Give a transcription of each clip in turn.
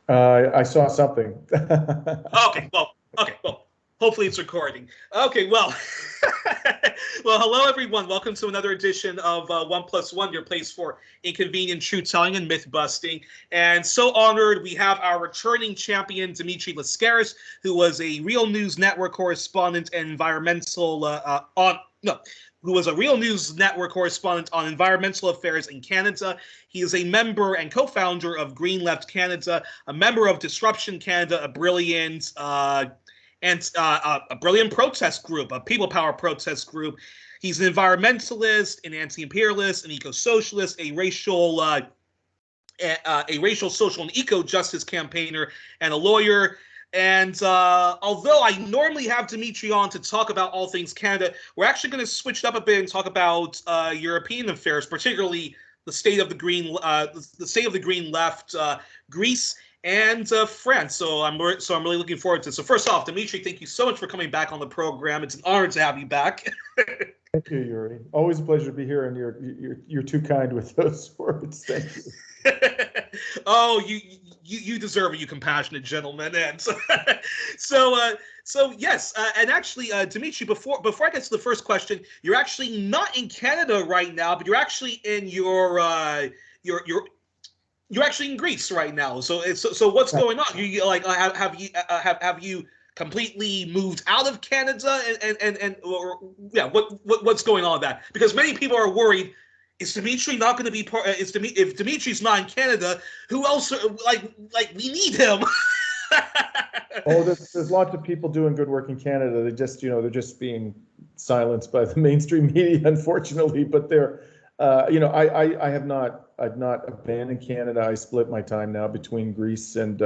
I saw something. Okay, well, hopefully it's recording. Okay, well, well, hello everyone. Welcome to another edition of 1+1, your place for inconvenient truth-telling and myth-busting. And so honored, we have our returning champion, Dimitri who was a Real News Network correspondent and who was a Real News Network correspondent on environmental affairs in Canada. He is a member and co-founder of Green Left Canada, a member of Disruption Canada, a brilliant protest group, a people power protest group. He's an environmentalist, an anti-imperialist, an eco-socialist, a racial, social, and eco-justice campaigner, and a lawyer. And although I normally have Dimitri on to talk about all things Canada, we're actually going to switch it up a bit and talk about European affairs, particularly the state of the green left, Greece, and France. So I'm really looking forward to it. So first off, Dimitri, thank you so much for coming back on the program. It's an honor to have you back. Thank you, Youri. Always a pleasure to be here, and you're too kind with those words. Thank you. Oh, you deserve it, you compassionate gentleman. And so yes, and actually, Dimitri, before I get to the first question, you're actually not in Canada right now, but you're actually in you're actually in Greece right now. So what's going on? You like have you completely moved out of Canada what's going on with that? Because many people are worried. Is Dimitri not going to be part? If Dimitri's not in Canada, who else? Like we need him. Oh, there's lots of people doing good work in Canada. They're just being silenced by the mainstream media, unfortunately. But I've not abandoned Canada. I split my time now between Greece and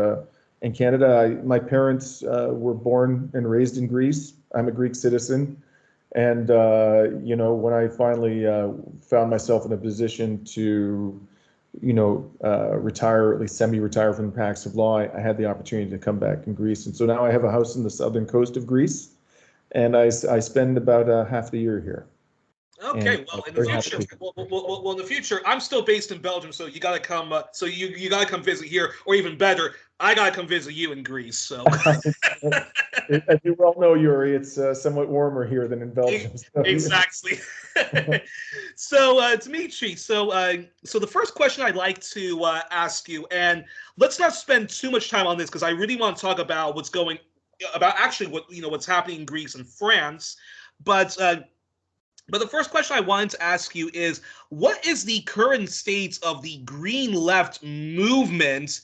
Canada. My parents were born and raised in Greece. I'm a Greek citizen. And, when I finally found myself in a position to, retire, or at least semi-retire from the practice of law, I had the opportunity to come back in Greece. And so now I have a house in the southern coast of Greece, and I spend about half the year here. Okay, well, in the future, I'm still based in Belgium, so you gotta come. So you gotta come visit here, or even better, I gotta come visit you in Greece. So, as you well know, Youri, it's somewhat warmer here than in Belgium. So, exactly. So, Dimitri, so the first question I'd like to ask you, and let's not spend too much time on this because I really want to talk about what's happening in Greece and France, but the first question I wanted to ask you is, what is the current state of the Green Left movement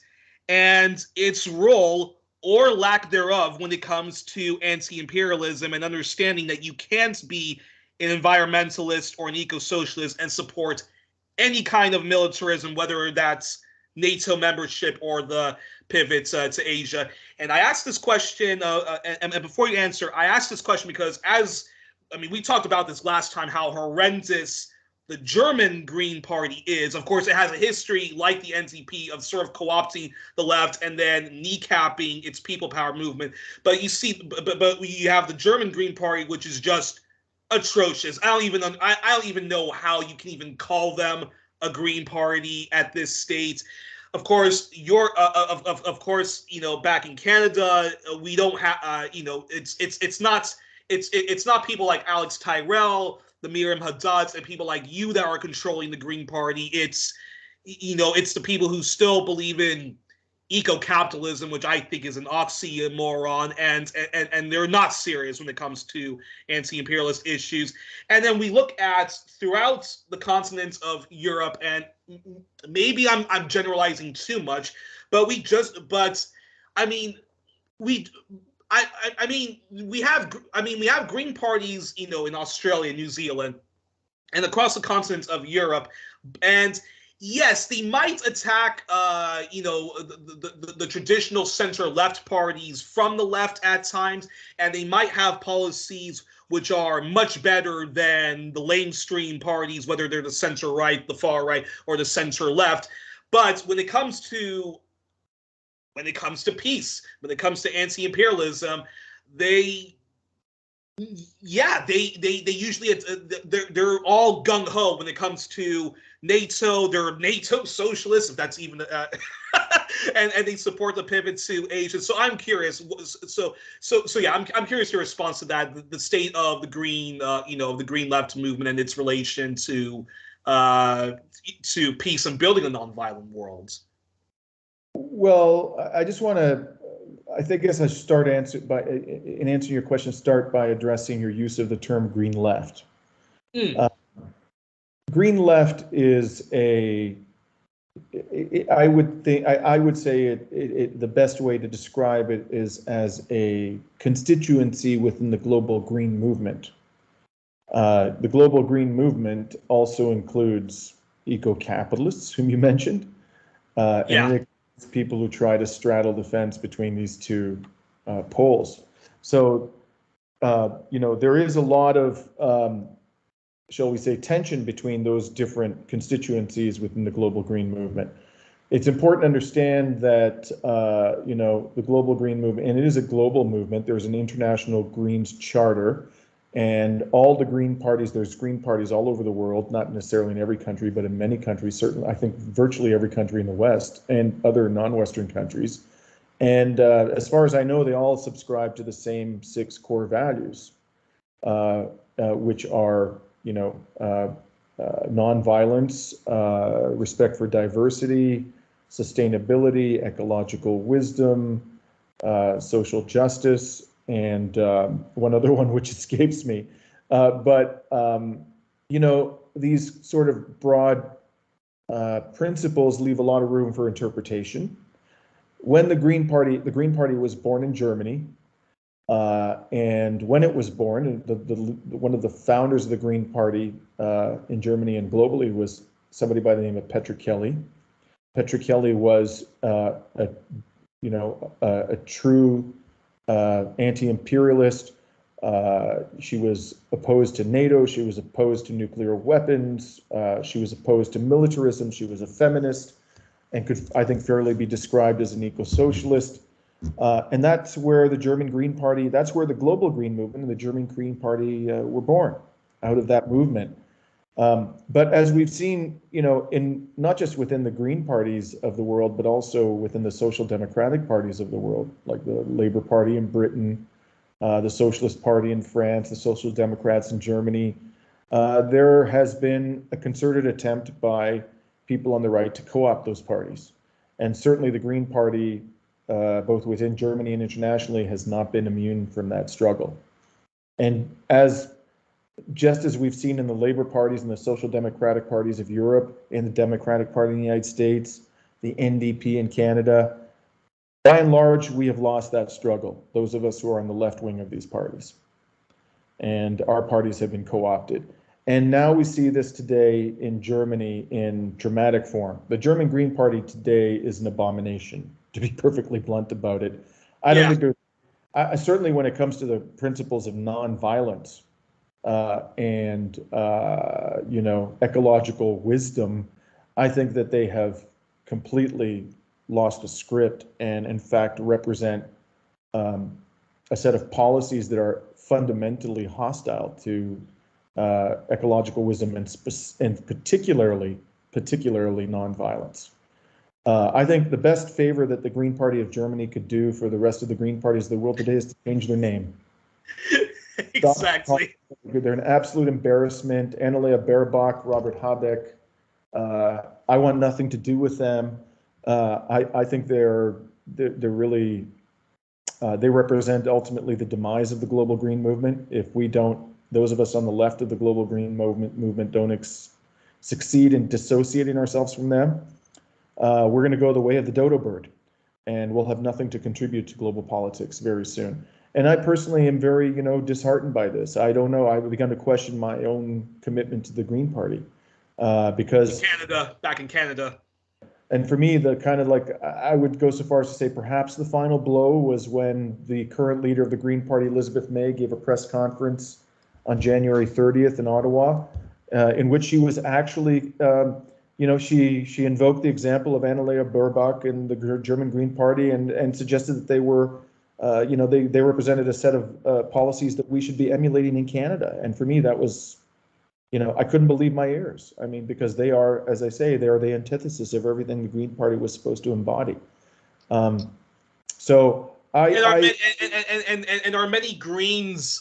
and its role or lack thereof when it comes to anti-imperialism and understanding that you can't be an environmentalist or an eco-socialist and support any kind of militarism, whether that's NATO membership or the pivot to Asia? And I asked this question, and before you answer, I asked this question because we talked about this last time, how horrendous the German Green Party is. Of course, it has a history, like the NDP, of sort of co-opting the left and then kneecapping its people power movement. But you see, but you have the German Green Party, which is just atrocious. I don't even know how you can even call them a Green Party at this state. Of course, back in Canada, we don't have, it's not people like Alex Tyrell, the Miriam Haddads, and people like you that are controlling the Green Party. It's the people who still believe in eco-capitalism, which I think is an oxymoron, and they're not serious when it comes to anti-imperialist issues. And then we look at throughout the continent of Europe, and maybe I'm generalizing too much, but we have green parties, in Australia, New Zealand, and across the continent of Europe, and yes, they might attack, the traditional center-left parties from the left at times, and they might have policies which are much better than the mainstream parties, whether they're the center-right, the far-right, or the center-left. But when it comes to peace, when it comes to anti-imperialism, they usually they're all gung ho when it comes to NATO. They're NATO socialists, if that's even and they support the pivot to Asia. So I'm curious. So yeah, I'm curious your response to that. The state of the green, the green left movement and its relation to peace and building a nonviolent world. Well, I just want to, I think, I guess I should start in answering your question, start by addressing your use of the term green left. Green left is I would say the best way to describe it is as a constituency within the global green movement. The global green movement also includes eco-capitalists, whom you mentioned, and it includes people who try to straddle the fence between these two poles. So, there is a lot of, shall we say, tension between those different constituencies within the global green movement. It's important to understand that, the global green movement, and it is a global movement, there's an international Greens Charter, and all the green parties, there's green parties all over the world, not necessarily in every country, but in many countries, certainly, I think virtually every country in the West and other non-Western countries. And as far as I know, they all subscribe to the same 6 core values, which are nonviolence, respect for diversity, sustainability, ecological wisdom, social justice, and one other one which escapes me. These sort of broad principles leave a lot of room for interpretation. When the Green Party was born in Germany, and when it was born, one of the founders of the Green Party in Germany and globally was somebody by the name of Petra Kelly. Petra Kelly was a true anti-imperialist. She was opposed to NATO. She was opposed to nuclear weapons. She was opposed to militarism. She was a feminist and could, I think, fairly be described as an eco-socialist. And that's where the German Green Party, that's where the global green movement and the German Green Party were born, out of that movement. But as we've seen, in not just within the green parties of the world, but also within the social democratic parties of the world, like the Labour Party in Britain, the Socialist Party in France, the Social Democrats in Germany, there has been a concerted attempt by people on the right to co-opt those parties. And certainly the Green Party, both within Germany and internationally, has not been immune from that struggle. And just as we've seen in the Labour parties and the Social Democratic parties of Europe, in the Democratic Party in the United States, the NDP in Canada, by and large, we have lost that struggle, those of us who are on the left wing of these parties. And our parties have been co-opted. And now we see this today in Germany in dramatic form. The German Green Party today is an abomination, to be perfectly blunt about it. I don't think there's, certainly when it comes to the principles of nonviolence and ecological wisdom, I think that they have completely lost the script and in fact represent a set of policies that are fundamentally hostile to ecological wisdom and particularly nonviolence. I think the best favor that the Green Party of Germany could do for the rest of the Green Parties of the world today is to change their name. Exactly. They're an absolute embarrassment. Annalena Baerbock, Robert Habeck. I want nothing to do with them. I think they're really they represent ultimately the demise of the global green movement. If we don't, those of us on the left of the global green movement don't succeed in dissociating ourselves from them, we're going to go the way of the dodo bird, and we'll have nothing to contribute to global politics very soon. And I personally am very, disheartened by this. I don't know. I've begun to question my own commitment to the Green Party because back in Canada. And for me, the kind of I would go so far as to say perhaps the final blow was when the current leader of the Green Party, Elizabeth May, gave a press conference on January 30th in Ottawa, in which she was actually, she invoked the example of Annalena Baerbock and the German Green Party and suggested that they were, they represented a set of policies that we should be emulating in Canada. And for me, that was, I couldn't believe my ears. I mean, because they are, as I say, they are the antithesis of everything the Green Party was supposed to embody. So And are I and are many Greens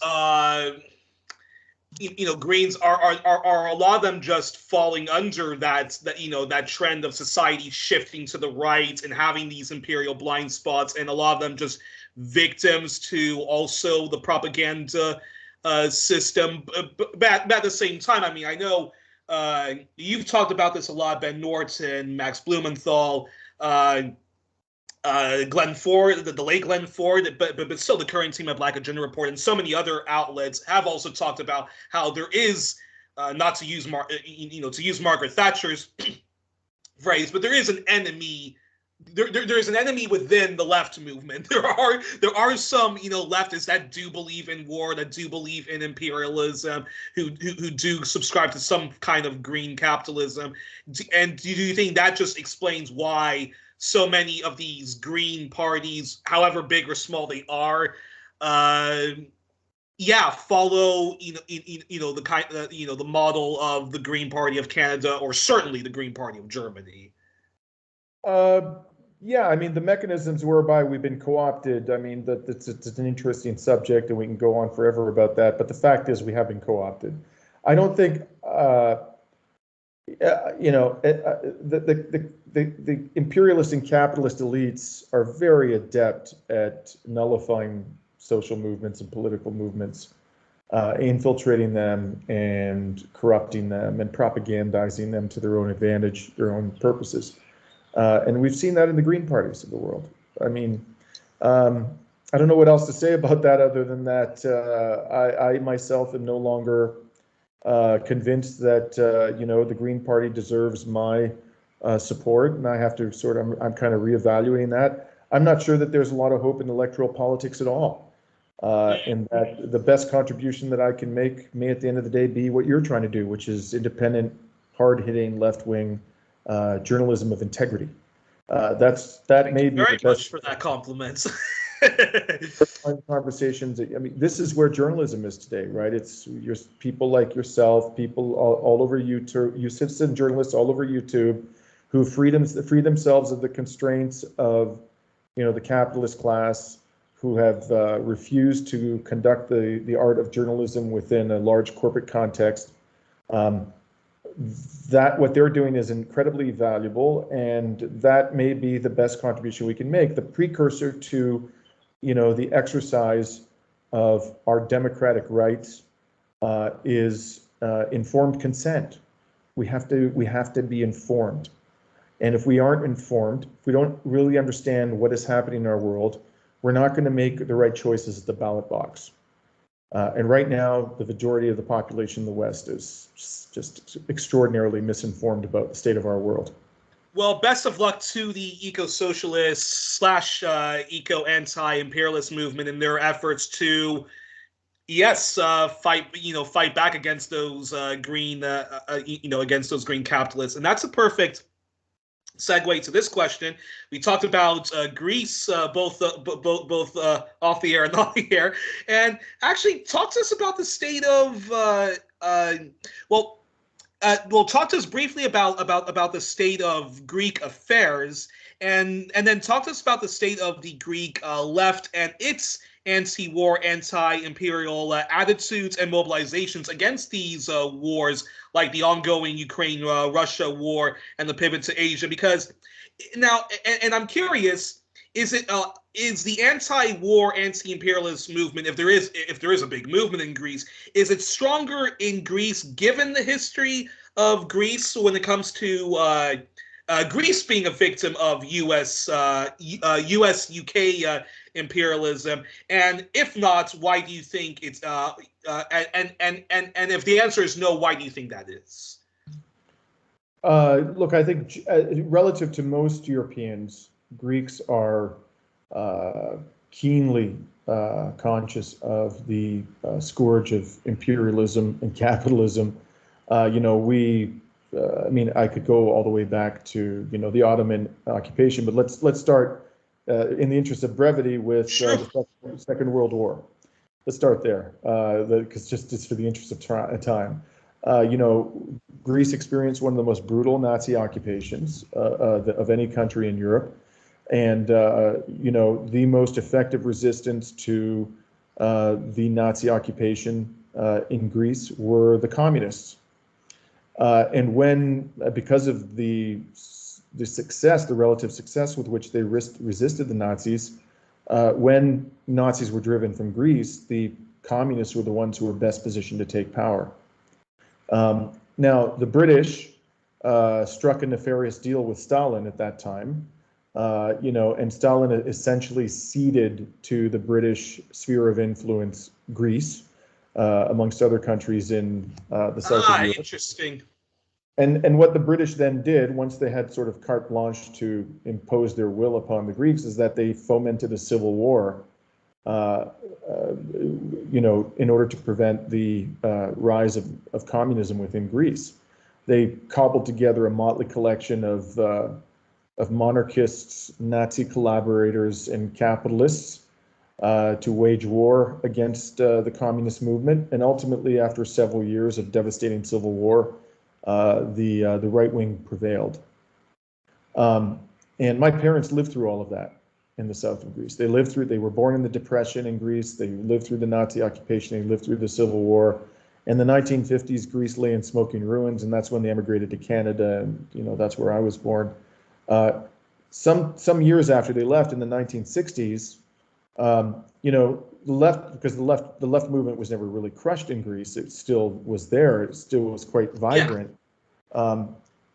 Greens are a lot of them just falling under that trend of society shifting to the right and having these imperial blind spots, and a lot of them just victims to also the propaganda system. But at the same time, I mean, I know you've talked about this a lot, Ben Norton, Max Blumenthal, Glenn Ford, the late Glenn Ford, but still the current team at Black Agenda Report and so many other outlets have also talked about how there is, not to use to use Margaret Thatcher's phrase, but there is an enemy. There is an enemy within the left movement. There are some leftists that do believe in war, that do believe in imperialism, who do subscribe to some kind of green capitalism. And do you think that just explains why so many of these green parties, however big or small they are, follow the kind the model of the Green Party of Canada, or certainly the Green Party of Germany? Yeah, I mean, the mechanisms whereby we've been co-opted, I mean, it's an interesting subject and we can go on forever about that. But the fact is we have been co-opted. I don't think, the imperialist and capitalist elites are very adept at nullifying social movements and political movements, infiltrating them and corrupting them and propagandizing them to their own advantage, their own purposes. And we've seen that in the green parties of the world. I mean, I don't know what else to say about that other than that I myself am no longer convinced that the Green Party deserves my support, and I have to I'm kind of reevaluating that. I'm not sure that there's a lot of hope in electoral politics at all, and that the best contribution that I can make may at the end of the day be what you're trying to do, which is independent, hard-hitting, left-wing journalism of integrity. That may be very the best much for that compliment. Conversations. I mean, this is where journalism is today, right? It's your people like yourself, people all over YouTube, you citizen journalists all over YouTube, who free themselves of the constraints of, the capitalist class, who have refused to conduct the art of journalism within a large corporate context. That what they're doing is incredibly valuable, and that may be the best contribution we can make. The precursor to the exercise of our democratic rights is informed consent. We have to be informed. And if we aren't informed, if we don't really understand what is happening in our world, we're not going to make the right choices at the ballot box. And right now, the majority of the population in the West is just extraordinarily misinformed about the state of our world. Well, best of luck to the eco-socialist / eco-anti-imperialist movement in their efforts to, fight back against those green capitalists. And that's a perfect segue to this question. We talked about Greece, both off the air and on the air, and actually talk to us about the state of talk to us briefly about the state of Greek affairs, and then talk to us about the state of the Greek left and its anti-war, anti-imperial attitudes and mobilizations against these wars, like the ongoing Ukraine-Russia war and the pivot to Asia. Because now, and I'm curious, is the anti-war, anti-imperialist movement, if there is a big movement in Greece, is it stronger in Greece given the history of Greece when it comes to Greece being a victim of U.S. UK imperialism? And if not, why do you think it's and if the answer is no, why do you think that is? Look, I think relative to most Europeans, Greeks are keenly conscious of the scourge of imperialism and capitalism. I mean, I could go all the way back to the Ottoman occupation, but let's start in the interest of brevity with the Second World War. Let's start there, because just for the interest of time. You know, Greece experienced one of the most brutal Nazi occupations of any country in Europe, and you know, the most effective resistance to the Nazi occupation in Greece were the communists. And when, because of the success, the relative success with which they resisted the Nazis, when Nazis were driven from Greece, the communists were the ones who were best positioned to take power. Now, the British struck a nefarious deal with Stalin at that time, you know, and Stalin essentially ceded to the British sphere of influence Greece, amongst other countries in the south of Europe. Interesting. And what the British then did, once they had sort of carte blanche to impose their will upon the Greeks, is that they fomented a civil war, you know, in order to prevent the rise of communism within Greece. They cobbled together a motley collection of monarchists, Nazi collaborators, and capitalists to wage war against the communist movement. And ultimately, after several years of devastating civil war, the right wing prevailed. And my parents lived through all of that in the south of Greece. They were born in the Depression in Greece. They lived through the Nazi occupation. They lived through the Civil War. In the 1950s, Greece lay in smoking ruins, and that's when they emigrated to Canada, and you know, that's where I was born. Some years after they left in the 1960s, you know, the left, because the left movement was never really crushed in Greece. It still was there. It still was quite vibrant. Yeah.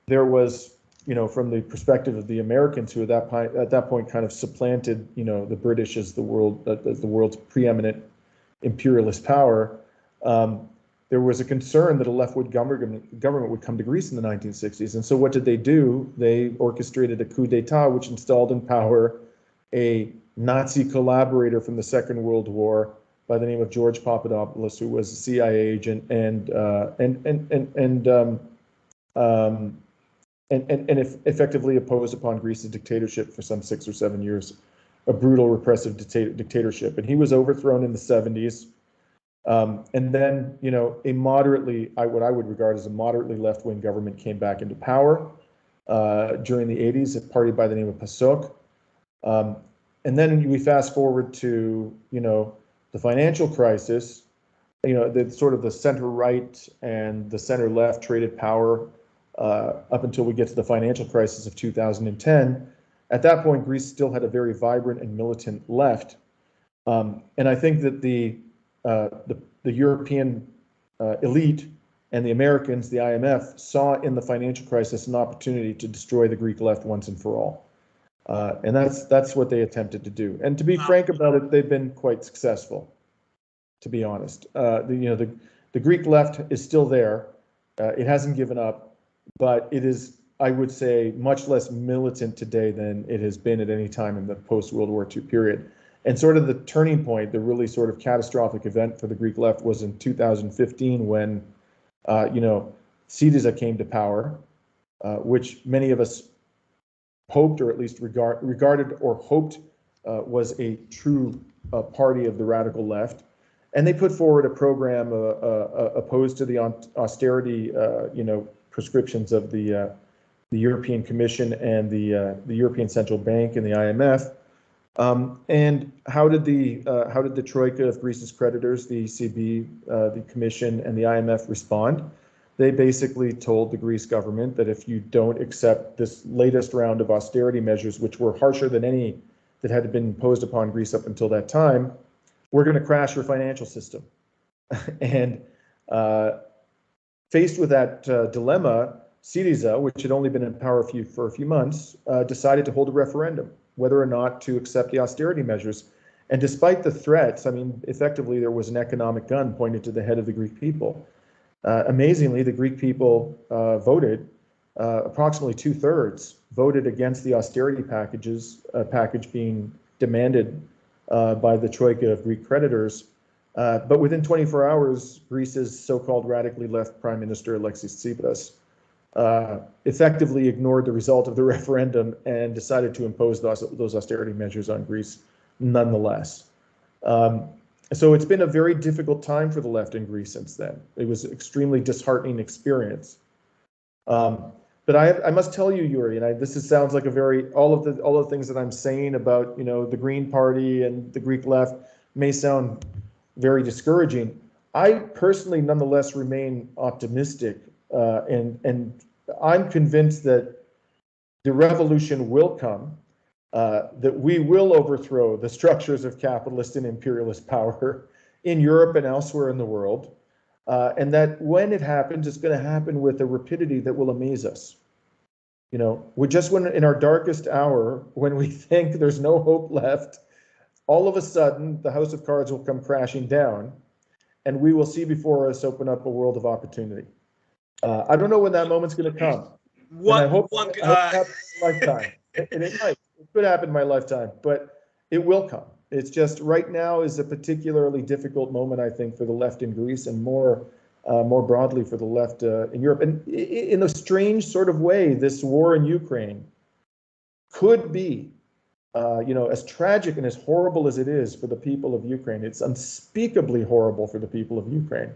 There was, you know, from the perspective of the Americans, who at that point kind of supplanted, you know, the British as the world's preeminent imperialist power. There was a concern that a leftward government would come to Greece in the 1960s. And so what did they do? They orchestrated a coup d'etat, which installed in power a Nazi collaborator from the Second World War by the name of George Papadopoulos, who was a CIA agent and effectively imposed upon Greece's dictatorship for some 6 or 7 years, a brutal repressive dictatorship. And he was overthrown in the 70s. And then, you know, what I would regard as a moderately left-wing government came back into power during the 80s, a party by the name of PASOK. And then we fast forward to, you know, the financial crisis. You know, the sort of the center-right and the center-left traded power up until we get to the financial crisis of 2010. At that point, Greece still had a very vibrant and militant left. And I think that the European elite and the Americans, the IMF, saw in the financial crisis an opportunity to destroy the Greek left once and for all. And that's what they attempted to do. And to be frank about it, they've been quite successful, to be honest. The Greek left is still there. It hasn't given up, but it is, I would say, much less militant today than it has been at any time in the post-World War II period. And sort of the turning point, the really sort of catastrophic event for the Greek left was in 2015 when, you know, Syriza came to power, which many of us hoped, or at least regarded or hoped, was a true party of the radical left. And they put forward a program opposed to the austerity, you know, prescriptions of the European Commission and the European Central Bank and the IMF. And how did the troika of Greece's creditors, the ECB, the Commission, and the IMF respond? They basically told the Greece government that if you don't accept this latest round of austerity measures, which were harsher than any that had been imposed upon Greece up until that time, we're going to crash your financial system. And faced with that dilemma, Syriza, which had only been in power for a few months, decided to hold a referendum whether or not to accept the austerity measures. And despite the threats, I mean, effectively there was an economic gun pointed to the head of the Greek people. Amazingly, the Greek people voted, approximately 2/3 voted against the austerity package being demanded by the troika of Greek creditors. But within 24 hours, Greece's so-called radically left Prime Minister Alexis Tsipras effectively ignored the result of the referendum and decided to impose those austerity measures on Greece nonetheless. So it's been a very difficult time for the left in Greece since then. It was an extremely disheartening experience. But I must tell you, Youri, and sounds like a very all of the things that I'm saying about the Green Party and the Greek left may sound very discouraging. I personally, nonetheless, remain optimistic, and I'm convinced that the revolution will come, that we will overthrow the structures of capitalist and imperialist power in Europe and elsewhere in the world. And that when it happens, it's going to happen with a rapidity that will amaze us. We're just when in our darkest hour, when we think there's no hope left, all of a sudden the house of cards will come crashing down, and we will see before us open up a world of opportunity. I don't know when that moment's going to come. And I hope it happens in my lifetime. And it might. It could happen in my lifetime, but it will come. It's just right now is a particularly difficult moment, I think, for the left in Greece and more broadly for the left in Europe. And in a strange sort of way, this war in Ukraine could be, as tragic and as horrible as it is for the people of Ukraine. It's unspeakably horrible for the people of Ukraine,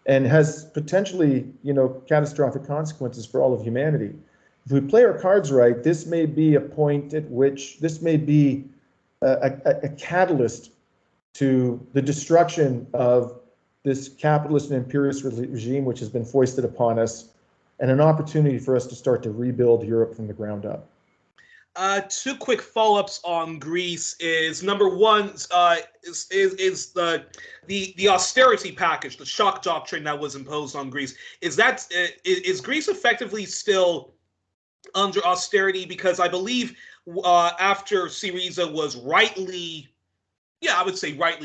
and has potentially, catastrophic consequences for all of humanity. If we play our cards right, this may be a point at which this may be a catalyst to the destruction of this capitalist and imperialist regime which has been foisted upon us, and an opportunity for us to start to rebuild Europe from the ground up. Two quick follow-ups on Greece is number one is the austerity package, the shock doctrine that was imposed on Greece. Is Greece effectively still under austerity? Because I believe after Syriza was rightly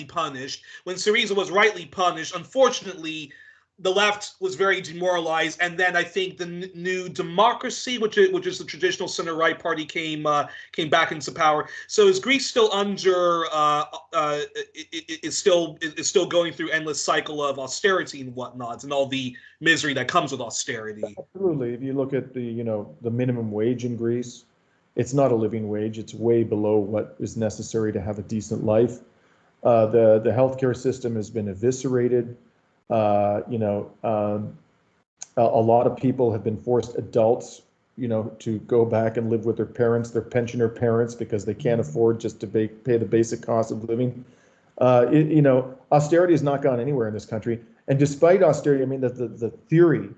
punished, when Syriza was rightly punished, unfortunately, the left was very demoralized, and then I think the New Democracy, which is the traditional center-right party, came back into power. So is Greece still under is still going through endless cycle of austerity and whatnot, and all the misery that comes with austerity? Absolutely. If you look at the minimum wage in Greece, it's not a living wage. It's way below what is necessary to have a decent life. The healthcare system has been eviscerated. A lot of people have been forced, adults, to go back and live with their parents, their pensioner parents, because they can't afford just to pay the basic cost of living. Austerity has not gone anywhere in this country. And despite austerity, I mean, the theory,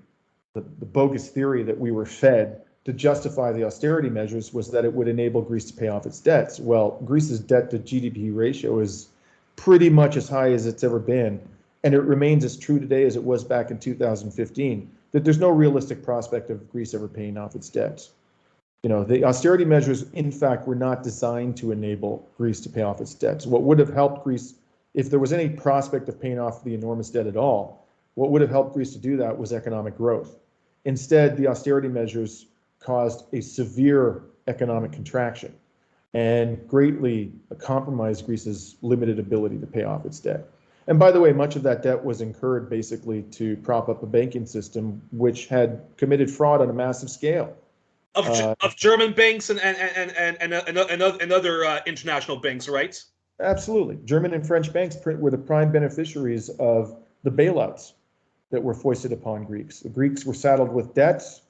the bogus theory that we were fed to justify the austerity measures was that it would enable Greece to pay off its debts. Well, Greece's debt to GDP ratio is pretty much as high as it's ever been. And it remains as true today as it was back in 2015, that there's no realistic prospect of Greece ever paying off its debts. The austerity measures, in fact, were not designed to enable Greece to pay off its debts. What would have helped Greece, if there was any prospect of paying off the enormous debt at all, what would have helped Greece to do that was economic growth. Instead, the austerity measures caused a severe economic contraction and greatly compromised Greece's limited ability to pay off its debt. And by the way, much of that debt was incurred basically to prop up a banking system which had committed fraud on a massive scale. Of German banks and other international banks, right? Absolutely. German and French banks were the prime beneficiaries of the bailouts that were foisted upon Greeks. The Greeks were saddled with debts,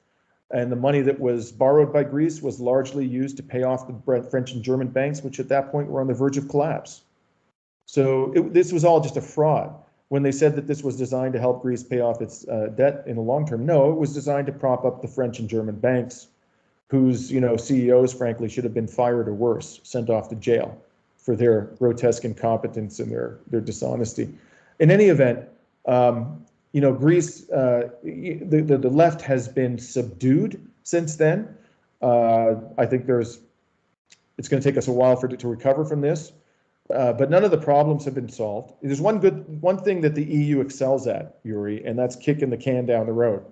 and the money that was borrowed by Greece was largely used to pay off the French and German banks, which at that point were on the verge of collapse. So this was all just a fraud. When they said that this was designed to help Greece pay off its debt in the long term, no, it was designed to prop up the French and German banks, whose CEOs, frankly, should have been fired or worse, sent off to jail for their grotesque incompetence and their dishonesty. In any event, Greece, the left has been subdued since then. I think it's going to take us a while to recover from this. But none of the problems have been solved. There's one thing that the EU excels at, Youri, and that's kicking the can down the road.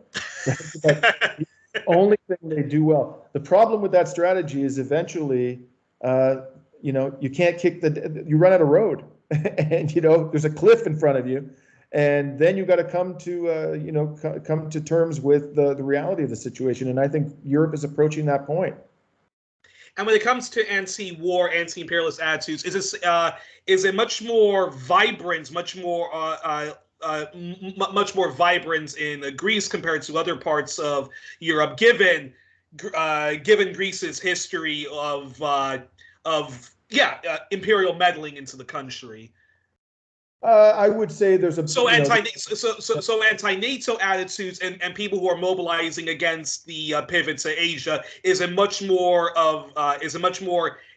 The only thing they do well. The problem with that strategy is eventually, you can't you run out of road, and there's a cliff in front of you, and then you've got to come to terms with the reality of the situation. And I think Europe is approaching that point. And when it comes to anti-war, anti-imperialist attitudes, is it much more vibrant, much more much more vibrant in Greece compared to other parts of Europe, given Greece's history of imperial meddling into the country? I would say there's a so anti-NATO attitudes and people who are mobilizing against the pivot to Asia is a much more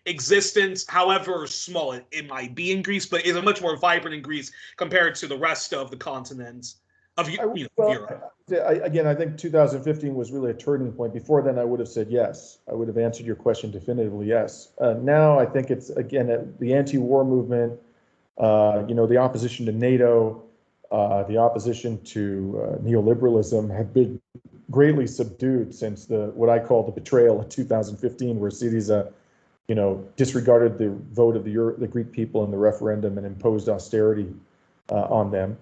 existent, however small it might be in Greece, but is a much more vibrant in Greece compared to the rest of the continent of Europe. Again, I think 2015 was really a turning point. Before then, I would have said yes. I would have answered your question definitively yes. Now, I think it's again the anti-war movement. The opposition to NATO, the opposition to neoliberalism have been greatly subdued since what I call the betrayal in 2015, where Syriza, disregarded the vote of the Greek people in the referendum and imposed austerity on them.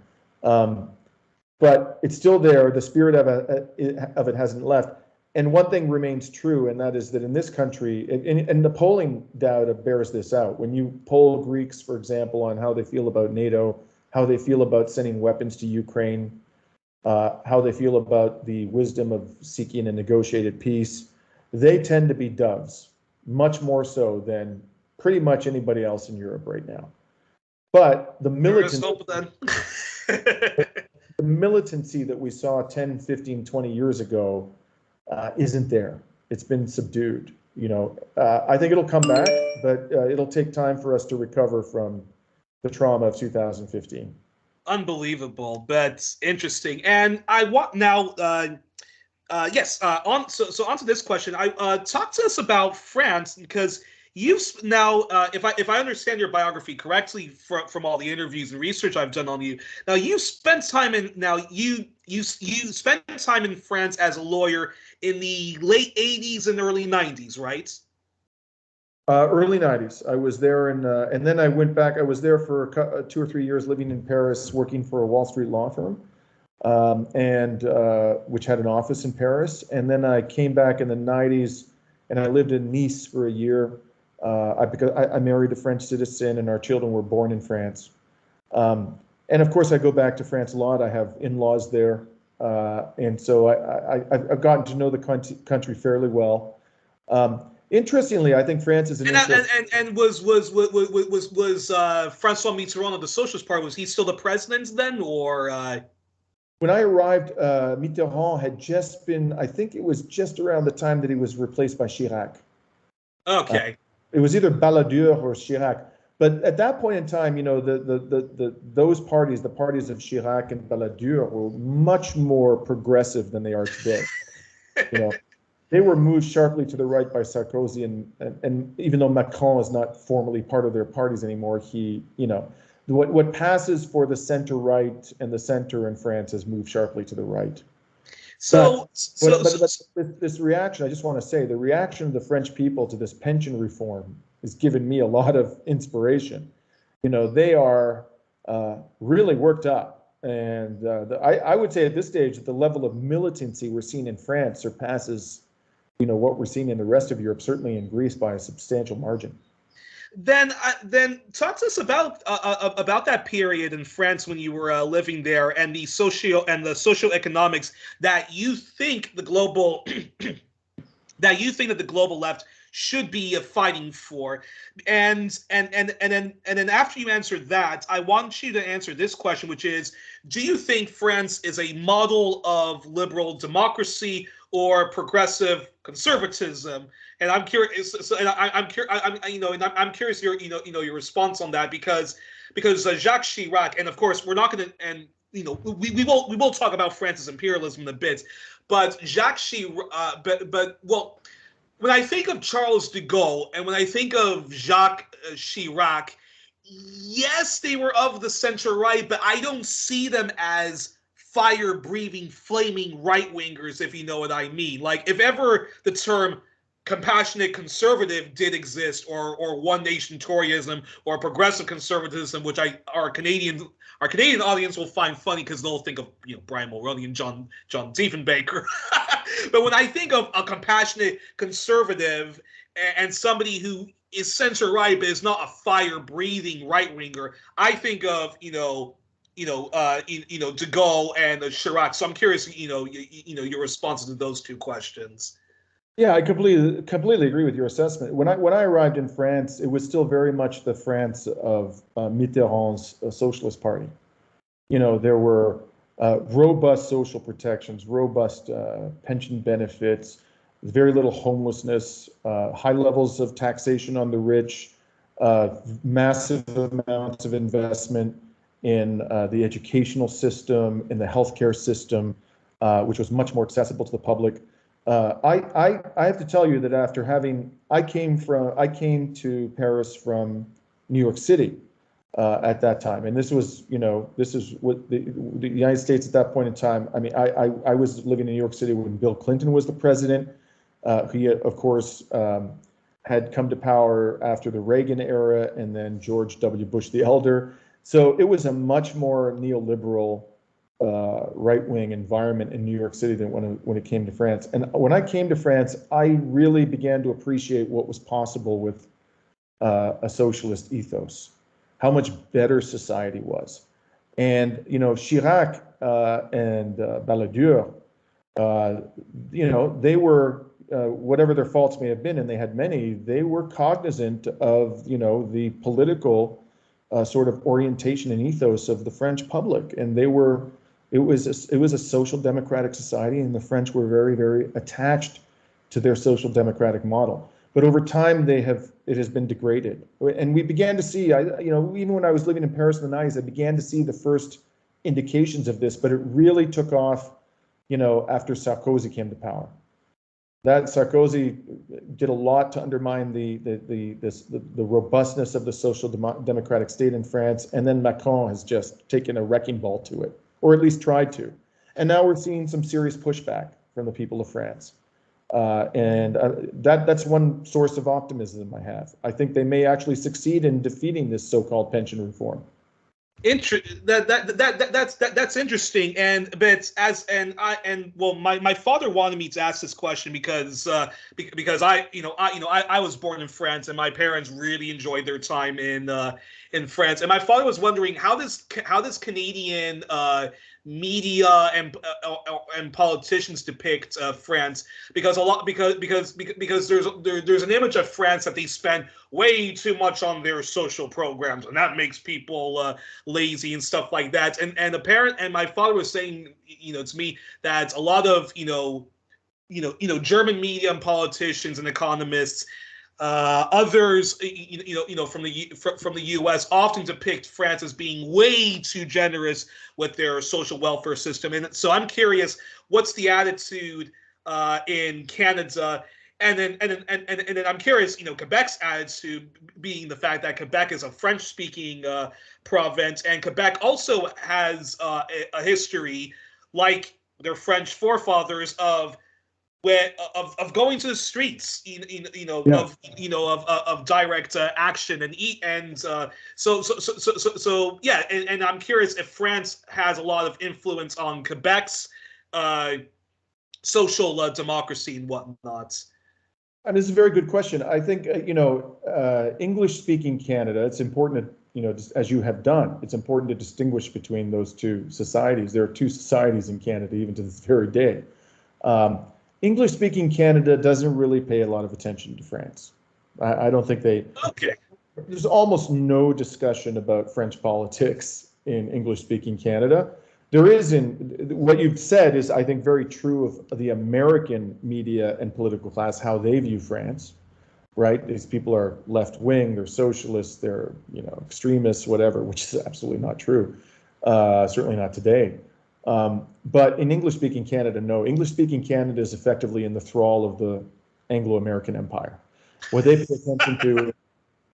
But it's still there. The spirit of it hasn't left. And one thing remains true, and that is that in this country, and the polling data bears this out. When you poll Greeks, for example, on how they feel about NATO, how they feel about sending weapons to Ukraine, how they feel about the wisdom of seeking a negotiated peace, they tend to be doves, much more so than pretty much anybody else in Europe right now. But the militancy that we saw 10, 15, 20 years ago isn't there. It's been subdued. I think it'll come back, but it'll take time for us to recover from the trauma of 2015. Unbelievable, but interesting. And I want now, on to this question. Talk to us about France, because you've now, if I understand your biography correctly from all the interviews and research I've done on you, now you spent time you spent time in France as a lawyer in the late 80s and early 90s, right? Early 90s. I was there, and then I went back. I was there for 2 or 3 years, living in Paris, working for a Wall Street law firm, which had an office in Paris. And then I came back in the 90s, and I lived in Nice for a year. Because I married a French citizen, and our children were born in France. And of course, I go back to France a lot. I have in-laws there, and so I've gotten to know the country fairly well. Interestingly, I think France is an and was Francois Mitterrand of the Socialist Party, was he still the president then, or? When I arrived, Mitterrand had just been. I think it was just around the time that he was replaced by Chirac. Okay. It was either Balladur or Chirac. But at that point in time, those parties, the parties of Chirac and Balladur, were much more progressive than they are today. They were moved sharply to the right by Sarkozy, and even though Macron is not formally part of their parties anymore, what passes for the center right and the center in France has moved sharply to the right. But this reaction, I just want to say, the reaction of the French people to this pension reform has given me a lot of inspiration. They are really worked up. And I would say at this stage that the level of militancy we're seeing in France surpasses, what we're seeing in the rest of Europe, certainly in Greece, by a substantial margin. Then talk to us about that period in France when you were living there, and the socioeconomics that you think the global left should be fighting for, and then after you answer that, I want you to answer this question, which is: do you think France is a model of liberal democracy or progressive conservatism? And I'm curious. I'm curious your response on that, because Jacques Chirac, and of course we're not going to, and we will talk about France's imperialism in a bit, but Jacques Chirac, when I think of Charles de Gaulle and when I think of Jacques Chirac, yes, they were of the center right, but I don't see them as fire-breathing, flaming right-wingers, if you know what I mean. Like, if ever the term compassionate conservative did exist, or one nation Toryism, or progressive conservatism, which our Canadian audience will find funny because they'll think of Brian Mulroney and John Diefenbaker. But when I think of a compassionate conservative, and somebody who is censor right but is not a fire breathing right winger, I think of De Gaulle and Chirac. So I'm curious, your responses to those two questions. Yeah, I completely agree with your assessment. When I arrived in France, it was still very much the France of Mitterrand's Socialist Party. There were robust social protections, robust pension benefits, very little homelessness, high levels of taxation on the rich, massive amounts of investment in the educational system, in the healthcare system, which was much more accessible to the public. I have to tell you that I came to Paris from New York City at that time, and this is what the United States at that point in time. I mean, I was living in New York City when Bill Clinton was the president. He, of course, had come to power after the Reagan era, and then George W. Bush the elder. So it was a much more neoliberal right-wing environment in New York City than when it came to France. And when I came to France, I really began to appreciate what was possible with a socialist ethos, how much better society was. And Chirac and Balladur, they were whatever their faults may have been, and they had many. They were cognizant of the political sort of orientation and ethos of the French public, and it was a social democratic society, and the French were very, very attached to their social democratic model. But over time, it has been degraded, and we began to see, even when I was living in Paris in the 90s, I began to see the first indications of this. But it really took off, after Sarkozy came to power. That Sarkozy did a lot to undermine the robustness of the social democratic state in France, and then Macron has just taken a wrecking ball to it, or at least tried to. And now we're seeing some serious pushback from the people of France. That's one source of optimism I have. I think they may actually succeed in defeating this so-called pension reform. That's interesting, my father wanted me to ask this question because I was born in France, and my parents really enjoyed their time in France, and my father was wondering how does Canadian media and politicians depict France, because there's an image of France that they spend way too much on their social programs, and that makes people lazy and stuff like that. And my father was saying, to me, that a lot of German media and politicians and economists, others, from the U.S. often depict France as being way too generous with their social welfare system. And so I'm curious, what's the attitude in Canada? And then I'm curious, Quebec's attitude being the fact that Quebec is a French-speaking province, and Quebec also has a history, like their French forefathers, of going to the streets, of direct action so yeah, and I'm curious if France has a lot of influence on Quebec's social democracy and whatnot. And it's a very good question. I think English-speaking Canada, it's important to just as you have done, it's important to distinguish between those two societies. There are two societies in Canada even to this very day. English-speaking Canada doesn't really pay a lot of attention to France. I don't think they. Okay. There's almost no discussion about French politics in English-speaking Canada. There is what you've said is, I think, very true of the American media and political class, how they view France, right? These people are left-wing, they're socialists, they're extremists, whatever, which is absolutely not true. Certainly not today. But in English-speaking Canada, no. English-speaking Canada is effectively in the thrall of the Anglo-American Empire. What they pay attention to,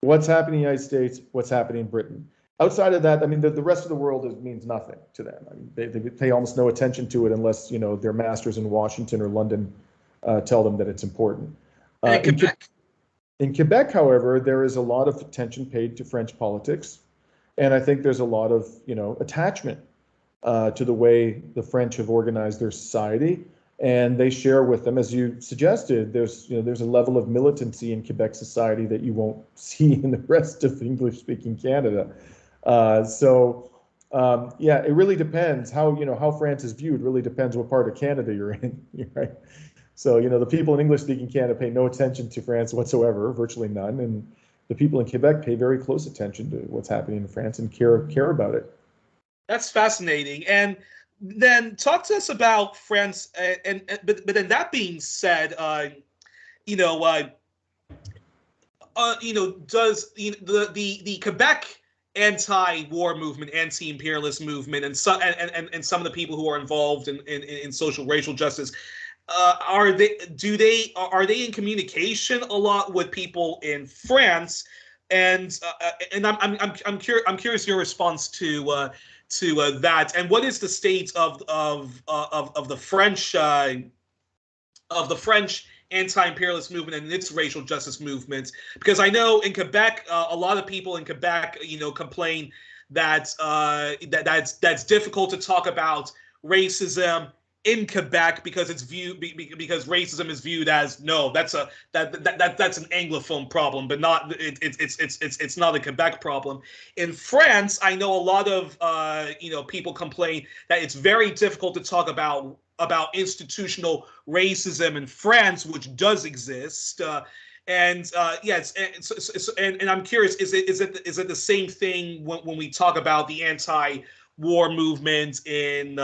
what's happening in the United States, what's happening in Britain. Outside of that, I mean, the rest of the world means nothing to them. I mean, they pay almost no attention to it unless their masters in Washington or London tell them that it's important. In Quebec, however, there is a lot of attention paid to French politics, and I think there's a lot of attachment to the way the French have organized their society. and they share with them, as you suggested, there's a level of militancy in Quebec society that you won't see in the rest of English-speaking Canada. Yeah, it really depends how France is viewed. Really depends what part of Canada you're in, right? So the people in English-speaking Canada pay no attention to France whatsoever, virtually none, and the people in Quebec pay very close attention to what's happening in France and care about it. That's fascinating. And then talk to us about France. But then that being said, does the Quebec anti-war movement, anti-imperialist movement, and some of the people who are involved in social racial justice, are they in communication a lot with people in France? And I'm curious your response to that. And what is the state of the French anti-imperialist movement and its racial justice movement? Because I know in Quebec, a lot of people in Quebec, complain that that's difficult to talk about racism in Quebec because because racism is viewed as that's an Anglophone problem, but not it's not a Quebec problem. In France, I know a lot of people complain that it's very difficult to talk about institutional racism in France, which does exist. Yes, and I'm curious, is it the same thing when we talk about the anti-war movement in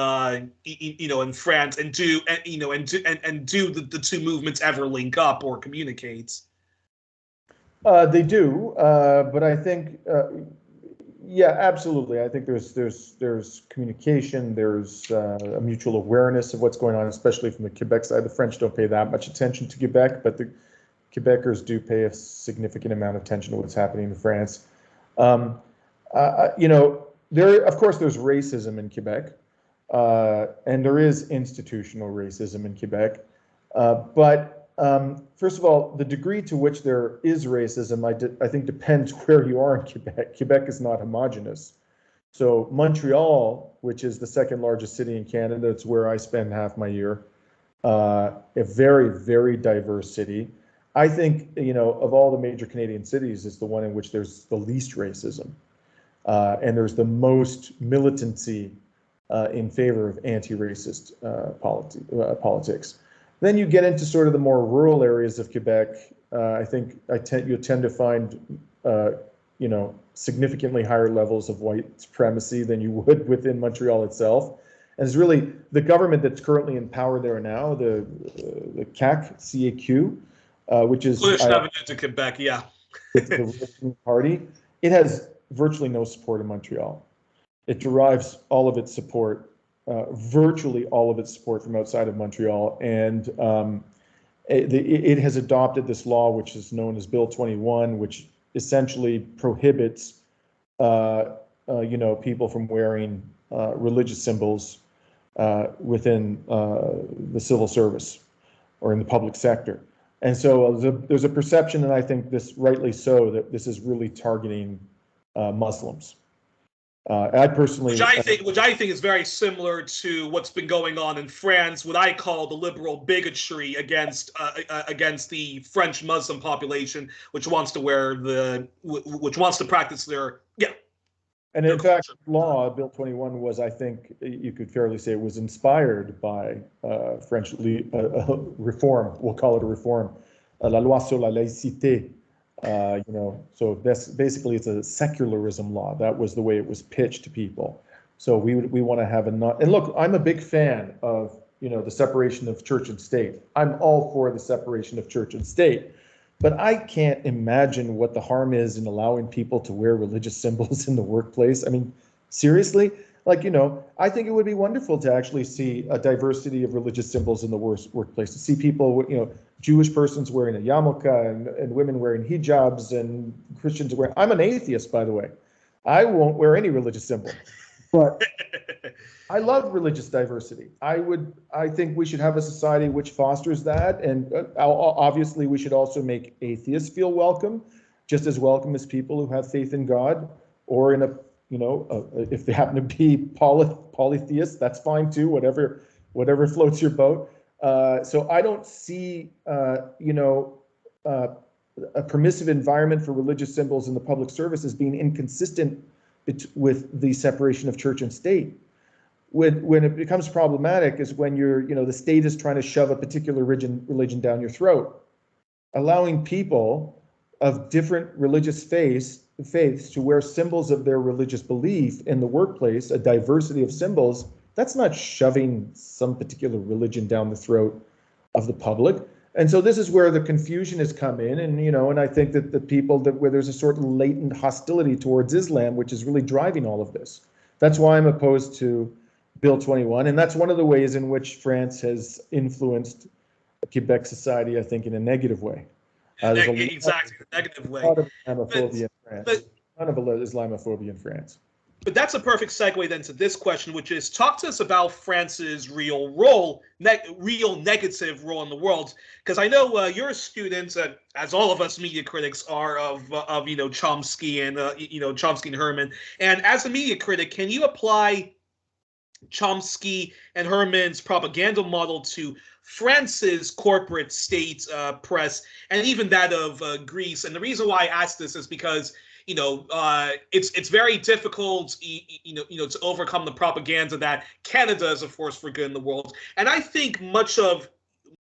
France, and do the two movements ever link up or communicate? They do, but I think yeah, absolutely. I think there's communication, there's a mutual awareness of what's going on, especially from the Quebec side. The French don't pay that much attention to Quebec, but the Quebecers do pay a significant amount of attention to what's happening in France. Of course, there's racism in Quebec, and there is institutional racism in Quebec. First of all, the degree to which there is racism, I think, depends where you are in Quebec. Quebec is not homogenous. So Montreal, which is the second largest city in Canada, it's where I spend half my year, a very, very diverse city. I think, of all the major Canadian cities, it's the one in which there's the least racism. And there's the most militancy in favor of anti-racist politics. Then you get into sort of the more rural areas of Quebec. I think you'll tend to find, significantly higher levels of white supremacy than you would within Montreal itself. And it's really the government that's currently in power there now, the CAQ, which is to Quebec, yeah. the ruling party. It has virtually no support in Montreal. It derives all of its support, virtually all of its support, from outside of Montreal, and it has adopted this law, which is known as Bill 21, which essentially prohibits, people from wearing religious symbols within the civil service or in the public sector. And so there's a perception, and I think this rightly so, that this is really targeting Muslims. I personally, which I think is very similar to what's been going on in France, what I call the liberal bigotry against the French Muslim population, which wants to practice their And in fact, law, Bill 21 was, I think you could fairly say, it was inspired by French reform. We'll call it a reform, la loi sur la laïcité. So that's basically, it's a secularism law. That was the way it was pitched to people. So we want to have and look, I'm a big fan of, the separation of church and state. I'm all for the separation of church and state. But I can't imagine what the harm is in allowing people to wear religious symbols in the workplace. I mean, seriously? I think it would be wonderful to actually see a diversity of religious symbols in the workplace, to see people, Jewish persons wearing a yarmulke and women wearing hijabs and Christians wearing. I'm an atheist, by the way. I won't wear any religious symbol. But I love religious diversity. I think we should have a society which fosters that, and obviously we should also make atheists feel welcome, just as welcome as people who have faith in God, or in if they happen to be polytheists, that's fine too. Whatever floats your boat. So I don't see, a permissive environment for religious symbols in the public service as being inconsistent with the separation of church and state. When it becomes problematic is when the state is trying to shove a particular religion down your throat. Allowing people of different religious faiths to wear symbols of their religious belief in the workplace, a diversity of symbols, that's not shoving some particular religion down the throat of the public. And so this is where the confusion has come in, and I think that the people where there's a sort of latent hostility towards Islam, which is really driving all of this. That's why I'm opposed to Bill 21, and that's one of the ways in which France has influenced Quebec society, I think, in a negative way. Exactly, a negative way. A lot of Islamophobia in France. None of Islamophobia in France. But that's a perfect segue then to this question, which is talk to us about France's real role, real negative role in the world. Because I know you're a student, as all of us media critics are, of Chomsky and Chomsky and Herman. And as a media critic, can you apply Chomsky and Herman's propaganda model to France's corporate state press and even that of Greece? And the reason why I ask this is because it's very difficult, to overcome the propaganda that Canada is a force for good in the world. And I think much of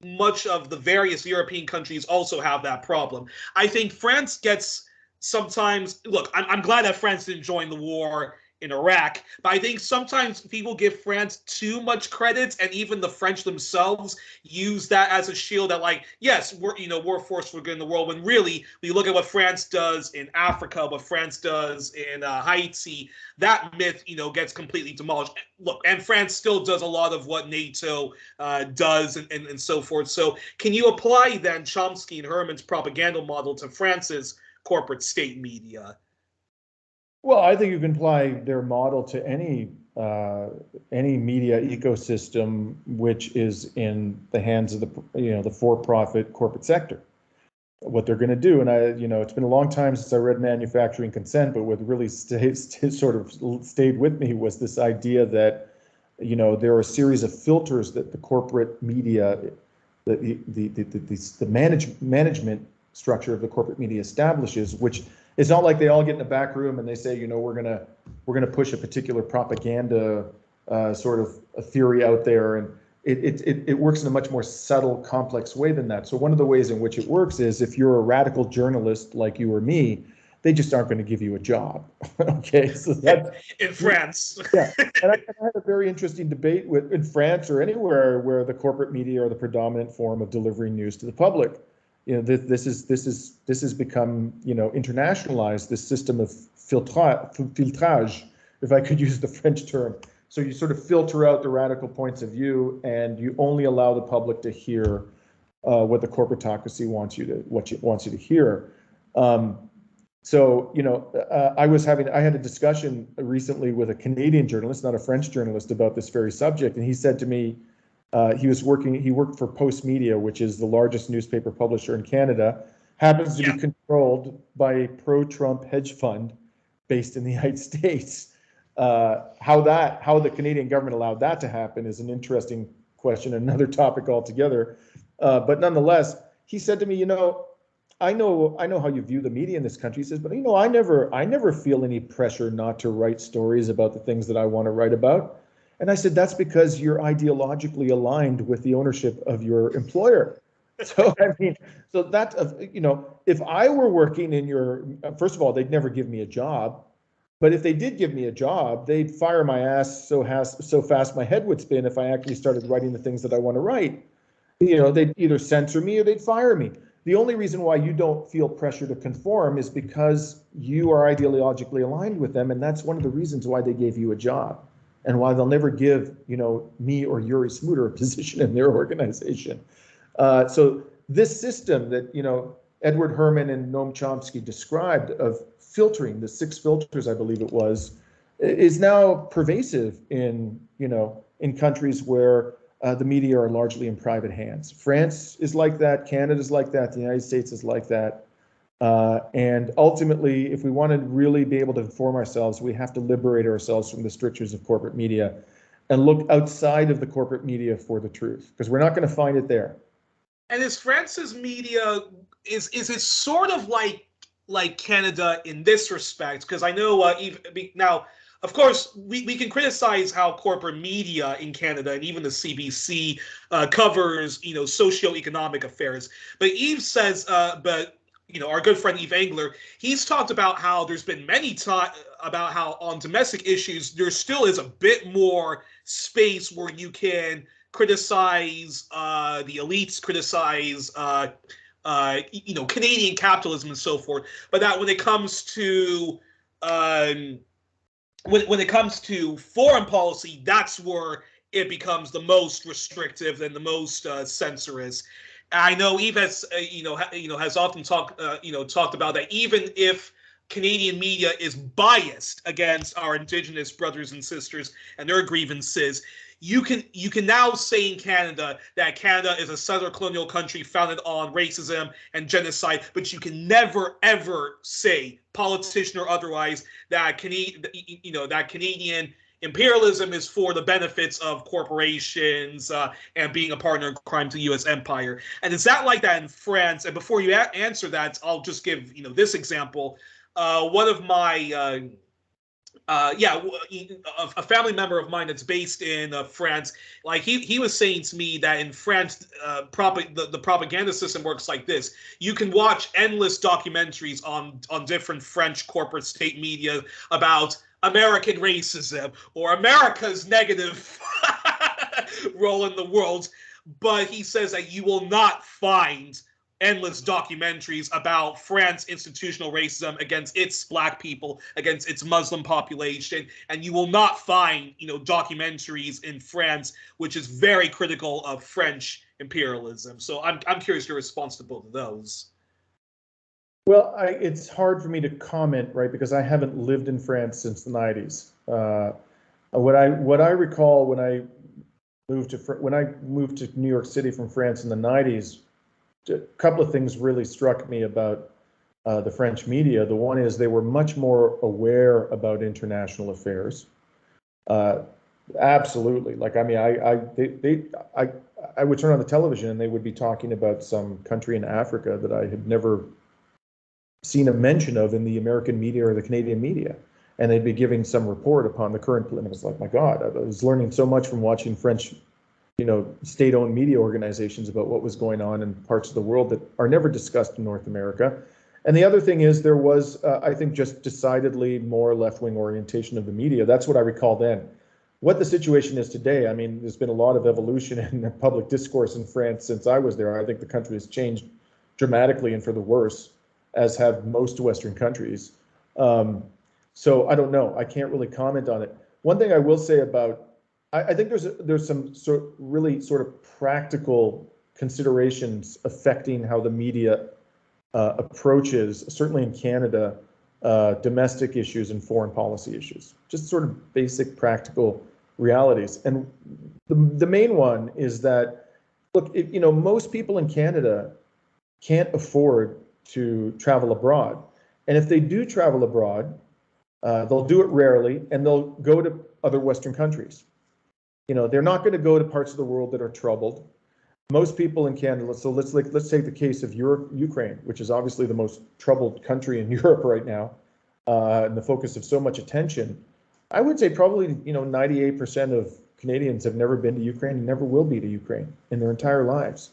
the various European countries also have that problem. I think France gets sometimes, look, I'm glad that France didn't join the war in Iraq, but I think sometimes people give France too much credit, and even the French themselves use that as a shield that, like, yes, we're a force for good in the world, when really, when you look at what France does in Africa, what France does in Haiti, that myth, gets completely demolished. Look, and France still does a lot of what NATO does and so forth. So can you apply then Chomsky and Herman's propaganda model to France's corporate state media? Well, I think you can apply their model to any media ecosystem which is in the hands of the for-profit corporate sector. What they're going to do, and it's been a long time since I read Manufacturing Consent, but what really sort of stayed with me was this idea that there are a series of filters that the corporate media, the management structure of the corporate media establishes, which it's not like they all get in the back room and they say, we're gonna push a particular propaganda sort of a theory out there, and it works in a much more subtle, complex way than that. So one of the ways in which it works is if you're a radical journalist like you or me, they just aren't going to give you a job. Okay, so that's in France. Yeah, and I had a very interesting debate in France or anywhere where the corporate media are the predominant form of delivering news to the public. This has become internationalized, this system of filtrage, if I could use the French term. So you sort of filter out the radical points of view, and you only allow the public to hear what the corporatocracy wants you to hear. I had a discussion recently with a Canadian journalist, not a French journalist, about this very subject, and he said to me, he worked for Post Media, which is the largest newspaper publisher in Canada, happens to be controlled by a pro-Trump hedge fund based in the United States. How the Canadian government allowed that to happen is an interesting question, another topic altogether. But nonetheless, he said to me, I know how you view the media in this country. He says, but I never feel any pressure not to write stories about the things that I want to write about. And I said, that's because you're ideologically aligned with the ownership of your employer. So, if I were working in first of all, they'd never give me a job. But if they did give me a job, they'd fire my ass so fast my head would spin if I actually started writing the things that I want to write. They'd either censor me or they'd fire me. The only reason why you don't feel pressure to conform is because you are ideologically aligned with them, and that's one of the reasons why they gave you a job. And why they'll never give, me or Youri Smouter a position in their organization. So this system that, Edward Herman and Noam Chomsky described of filtering, the 6 filters, I believe it was, is now pervasive in countries where the media are largely in private hands. France is like that, Canada is like that, the United States is like that. And ultimately, if we want to really be able to inform ourselves, we have to liberate ourselves from the strictures of corporate media. and look outside of the corporate media for the truth, because we're not going to find it there. And is France's media, is it sort of like Canada in this respect? Because I know now, of course, we can criticize how corporate media in Canada and even the CBC covers, socioeconomic affairs. But Yves says, our good friend Yves Engler, he's talked about how there's been many times about how on domestic issues there still is a bit more space where you can criticize the elites, criticize Canadian capitalism and so forth, but that when it comes to when it comes to foreign policy, that's where it becomes the most restrictive and the most censorious. I know Eve has has often talked about that even if Canadian media is biased against our Indigenous brothers and sisters and their grievances, you can now say in Canada that Canada is a settler colonial country founded on racism and genocide, but you can never ever say, politician or otherwise, that Canadian imperialism is for the benefits of corporations and being a partner in crime to the U.S. empire. And is that like that in France? And before you answer that, I'll just give this example. One of my a family member of mine that's based in France, like he was saying to me that in France, the propaganda system works like this. You can watch endless documentaries on different French corporate state media about American racism or America's negative role in the world, but he says that you will not find endless documentaries about France institutional racism against its black people, against its Muslim population, and you will not find, documentaries in France which is very critical of French imperialism. So I'm curious your response to both of those. Well, it's hard for me to comment, right, because I haven't lived in France since the 90s. What I recall when I moved to New York City from France in the 90s, a couple of things really struck me about the French media. The one is they were much more aware about international affairs. Absolutely. Like, I mean, I would turn on the television and they would be talking about some country in Africa that I had never seen a mention of in the American media or the Canadian media. And they'd be giving some report upon the current, and it was like, my God, I was learning so much from watching French state-owned media organizations about what was going on in parts of the world that are never discussed in North America. And the other thing is there was, I think, just decidedly more left-wing orientation of the media. That's what I recall then. What the situation is today, I mean, there's been a lot of evolution in the public discourse in France since I was there. I think the country has changed dramatically and for the worse, as have most Western countries. So I don't know. I can't really comment on it. One thing I will say about I think there's some really sort of practical considerations affecting how the media approaches, certainly in Canada, domestic issues and foreign policy issues. Just sort of basic practical realities. And the main one is that, look, most people in Canada can't afford to travel abroad. And if they do travel abroad, they'll do it rarely, and they'll go to other Western countries. They're not going to go to parts of the world that are troubled. Most people in Canada, so let's take the case of Ukraine, which is obviously the most troubled country in Europe right now, and the focus of so much attention. I would say probably 98% of Canadians have never been to Ukraine and never will be to Ukraine in their entire lives.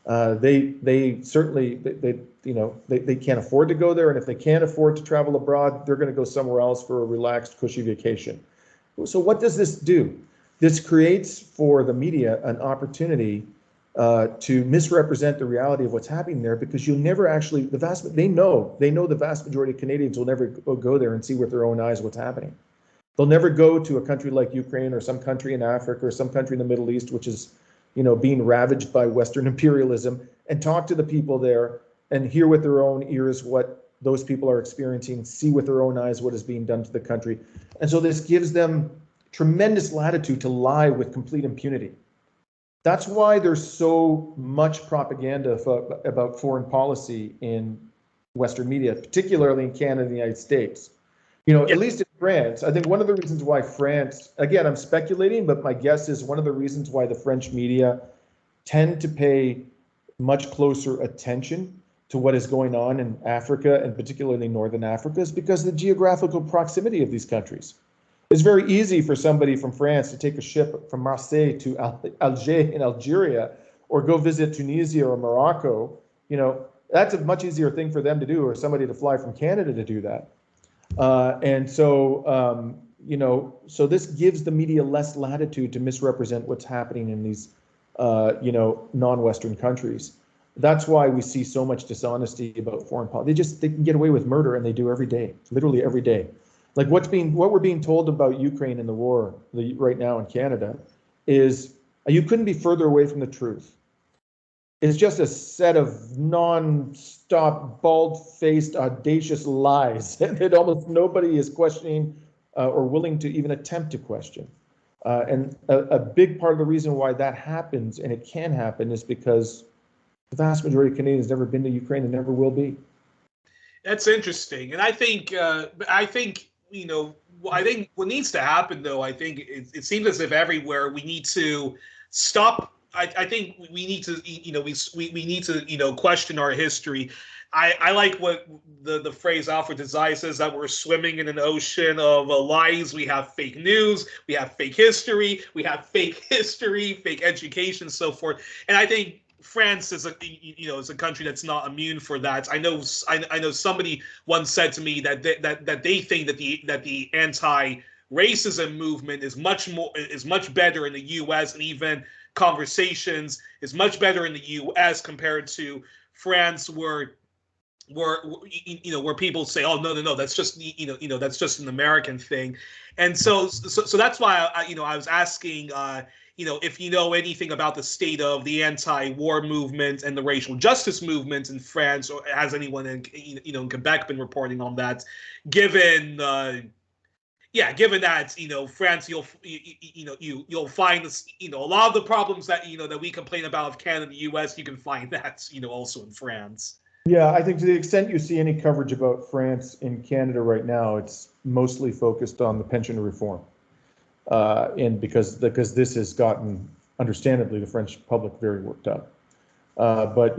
They certainly they can't afford to go there, and if they can't afford to travel abroad, they're going to go somewhere else for a relaxed, cushy vacation. So what does this do? This creates for the media an opportunity to misrepresent the reality of what's happening there, because you'll never actually, they know the vast majority of Canadians will never go there and see with their own eyes what's happening. They'll never go to a country like Ukraine or some country in Africa or some country in the Middle East, which is, being ravaged by Western imperialism, and talk to the people there and hear with their own ears what those people are experiencing, see with their own eyes what is being done to the country. And so this gives them tremendous latitude to lie with complete impunity. That's why there's so much propaganda about foreign policy in Western media, particularly in Canada and the United States, At least in France, I think one of the reasons why France, again, I'm speculating, but my guess is one of the reasons why the French media tend to pay much closer attention to what is going on in Africa, and particularly Northern Africa, is because of the geographical proximity of these countries. It's very easy for somebody from France to take a ship from Marseille to Alger in Algeria, or go visit Tunisia or Morocco. That's a much easier thing for them to do, or somebody to fly from Canada to do that. So this gives the media less latitude to misrepresent what's happening in these, non-Western countries. That's why we see so much dishonesty about foreign policy. They can get away with murder, and they do every day, literally every day. Like what we're being told about Ukraine and the war right now in Canada is you couldn't be further away from the truth. It's just a set of non-stop, bald-faced, audacious lies that almost nobody is questioning or willing to even attempt to question. And a big part of the reason why that happens, and it can happen, is because the vast majority of Canadians never been to Ukraine and never will be. That's interesting, and I think what needs to happen, though, I think it seems as if everywhere we need to stop. I think we need to, we need to, question our history. I like what the phrase Alfred Desai says, that we're swimming in an ocean of lies. We have fake news, we have fake history, fake education, so forth. And I think France is a country that's not immune for that. I know somebody once said to me that they think that the anti-racism movement is much better in the U.S., and even conversations is much better in the U.S. compared to France, where people say, oh, no, that's just that's just an American thing. And so that's why I was asking if you know anything about the state of the anti-war movement and the racial justice movement in France, or has anyone in Quebec been reporting on that, given given that France, you'll find this, a lot of the problems that that we complain about of Canada and the U.S., you can find that also in France. Yeah, I think to the extent you see any coverage about France in Canada right now, it's mostly focused on the pension reform, and because this has gotten, understandably, the French public very worked up. But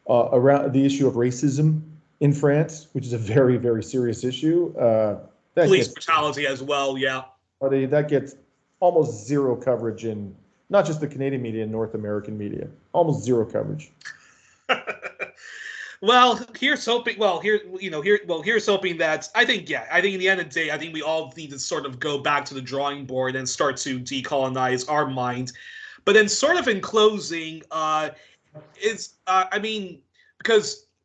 around the issue of racism in France, which is a very, very serious issue. Police brutality as well, yeah. That gets almost zero coverage in not just the Canadian media, North American media, almost zero coverage. Well, here's hoping. Here's hoping that I think in the end of the day, I think we all need to sort of go back to the drawing board and start to decolonize our mind. But then, sort of in closing,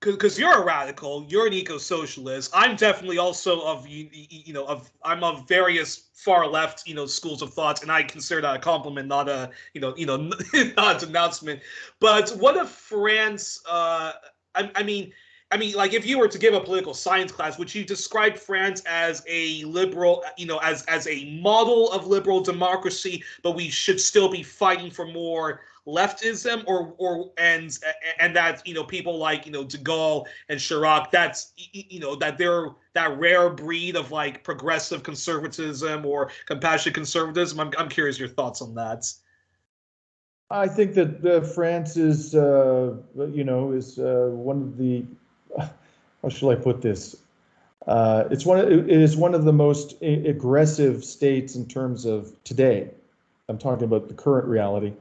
because you're a radical, you're an eco-socialist. I'm definitely also I'm of various far left, schools of thought, and I consider that a compliment, not a, not a denouncement. But what if France? I mean, like, if you were to give a political science class, would you describe France as a liberal, as a model of liberal democracy, but we should still be fighting for more leftism, and that people like de Gaulle and Chirac, that's that they're that rare breed of like progressive conservatism or compassionate conservatism? I'm curious your thoughts on that. I think that France is one of the, how shall I put this? It is one of the most aggressive states in terms of today. I'm talking about the current reality,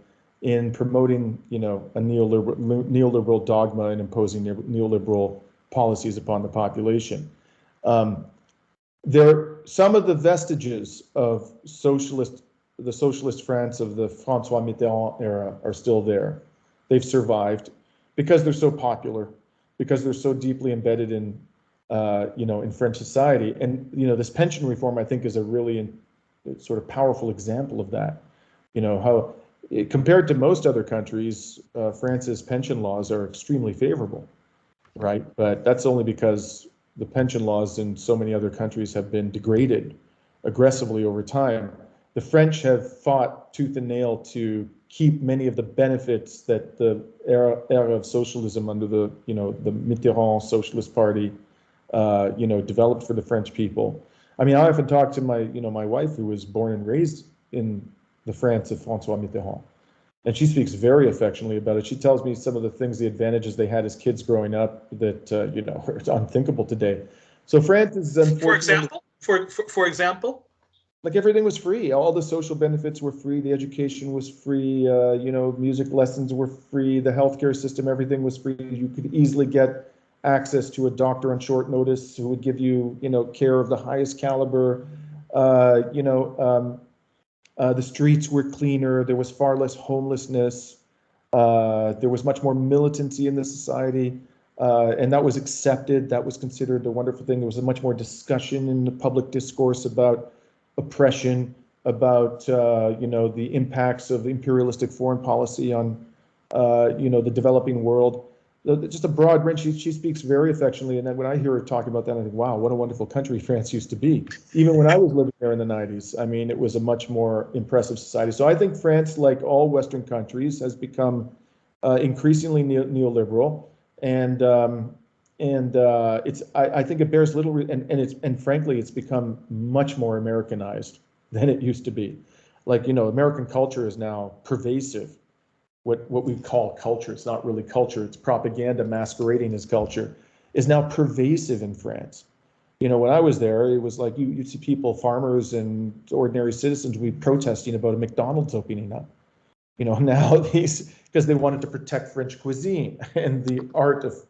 in promoting, a neoliberal dogma and imposing neoliberal policies upon the population. Some of the vestiges of the socialist France of the François Mitterrand era are still there. They've survived because they're so popular, because they're so deeply embedded in, in French society. And, this pension reform, I think, is a really sort of powerful example of that. How, compared to most other countries, France's pension laws are extremely favorable, right? But that's only because the pension laws in so many other countries have been degraded aggressively over time. The French have fought tooth and nail to keep many of the benefits that the era of socialism under the Mitterrand Socialist Party, developed for the French people. I mean, I often talk to my wife, who was born and raised in the France of François Mitterrand, and she speaks very affectionately about it. She tells me some of the things, the advantages they had as kids growing up that are unthinkable today. So France is For unfortunately, example, for example. like, everything was free. All the social benefits were free. The education was free. Music lessons were free. The healthcare system, everything was free. You could easily get access to a doctor on short notice who would give you, care of the highest caliber. The streets were cleaner. There was far less homelessness. There was much more militancy in the society, and that was accepted. That was considered a wonderful thing. There was a much more discussion in the public discourse about oppression, about the impacts of imperialistic foreign policy on the developing world. Just a broad range. She speaks very affectionately, and then when I hear her talking about that, I think, wow, what a wonderful country France used to be. Even when I was living there in the 90s, I mean, it was a much more impressive society. So I think France, like all Western countries, has become increasingly neoliberal, and I think it bears little, and frankly, it's become much more Americanized than it used to be. Like, American culture is now pervasive. What we call culture, it's not really culture, it's propaganda masquerading as culture, is now pervasive in France. When I was there, it was like you'd see people, farmers and ordinary citizens, would be protesting about a McDonald's opening up. Now because they wanted to protect French cuisine and the art of,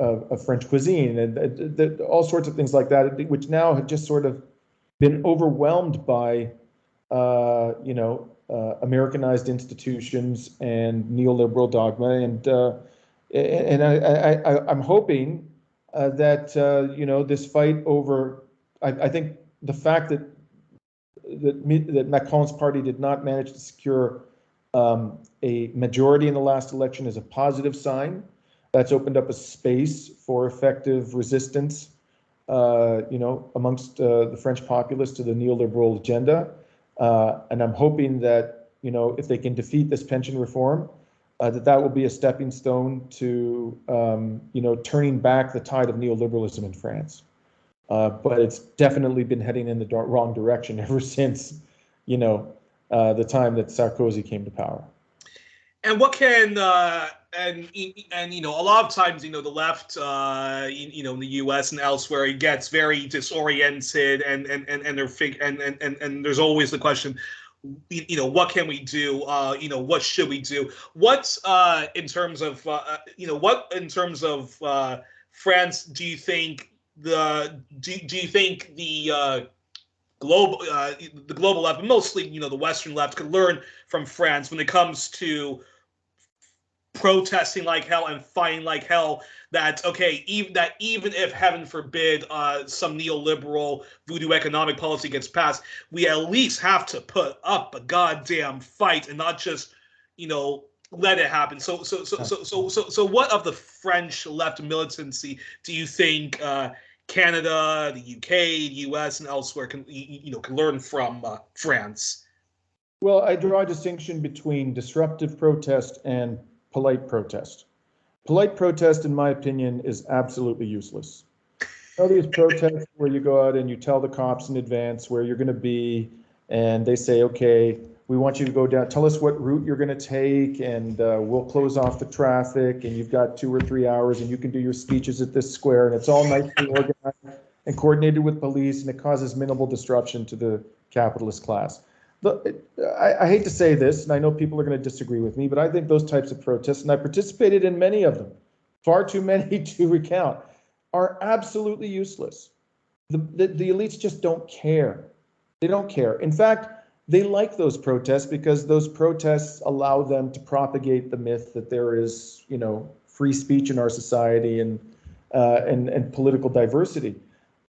of French cuisine, and all sorts of things like that, which now have just sort of been overwhelmed by, Americanized institutions and neoliberal dogma, and I'm hoping that this fight over, I think the fact that Macron's party did not manage to secure a majority in the last election is a positive sign. That's opened up a space for effective resistance, amongst the French populace to the neoliberal agenda. And I'm hoping that, if they can defeat this pension reform, that will be a stepping stone to, turning back the tide of neoliberalism in France. But it's definitely been heading in the wrong direction ever since, the time that Sarkozy came to power. And what can and a lot of times the left in the U.S. and elsewhere, it gets very disoriented, and there's always the question, what can we do, what should we do, what's in terms of what in terms of France do you think the global left, mostly the Western left, could learn from France when it comes to protesting like hell and fighting like hell? That even if, heaven forbid, some neoliberal voodoo economic policy gets passed, we at least have to put up a goddamn fight and not just let it happen. So what of the French left militancy do you think Canada, the UK, the US, and elsewhere can learn from France? Well, I draw a distinction between disruptive protest and polite protest. Polite protest, in my opinion, is absolutely useless. These protests where you go out and you tell the cops in advance where you're going to be, and they say, okay, we want you to go down, tell us what route you're going to take, and we'll close off the traffic, and you've got 2 or 3 hours, and you can do your speeches at this square, and it's all nicely organized and coordinated with police, and it causes minimal disruption to the capitalist class. I hate to say this, and I know people are going to disagree with me, but I think those types of protests, and I participated in many of them, far too many to recount, are absolutely useless. The elites just don't care. They don't care. In fact, they like those protests because those protests allow them to propagate the myth that there is, free speech in our society and political diversity.